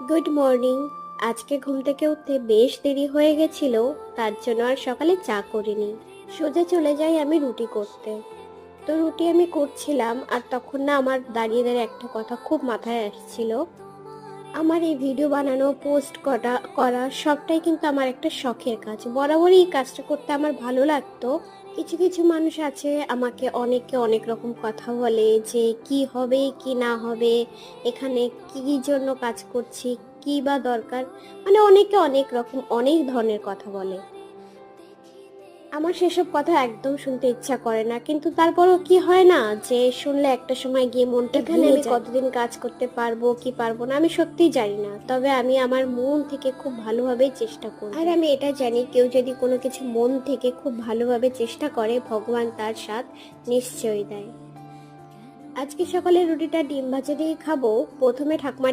Good morning. আজকে ঘুম থেকে উঠতে বেশ দেরি হয়ে গেছিল, তার জন্য আর সকালে চা করিনি। সোজা চলে যাই আমি রুটি করতে। তো রুটি আমি করছিলাম আর তখন না আমার দাঁড়িয়ে দাঁড়িয়ে একটা কথা খুব মাথায় আসছিল। আমার এই ভিডিও বানানো, পোস্ট করা সবটাই কিন্তু আমার একটা শখের কাজ। বরাবরই এই কাজটা করতে আমার ভালো লাগতো। কিছু কিছু মানুষ আছে আমাকে অনেকে অনেক রকম কথা বলে যে কি হবে কি না হবে, এখানে কি জন্য কাজ করছি, কি বা দরকার, মানে অনেকে অনেক রকম অনেক ধরনের কথা বলে। আমার সেসব কথা একদম শুনতে ইচ্ছা করে না, কিন্তু তারপরও কি হয় না যে শুনলে একটা সময় গিয়ে মনটা এখানে আমি কতদিন কাজ করতে পারবো কি পারবো না আমি সত্যিই জানি না, তবে আমি আমার মন থেকে খুব ভালোভাবেই চেষ্টা করি। আর আমি এটা জানি কেউ যদি কোনো কিছু মন থেকে খুব ভালোভাবে চেষ্টা করে ভগবান তার সাথ নিশ্চয়ই দেয়। আজকে সকালে রুটিটা ডিম ভাজা দিয়ে খাবো। প্রথমে ঠাকুমা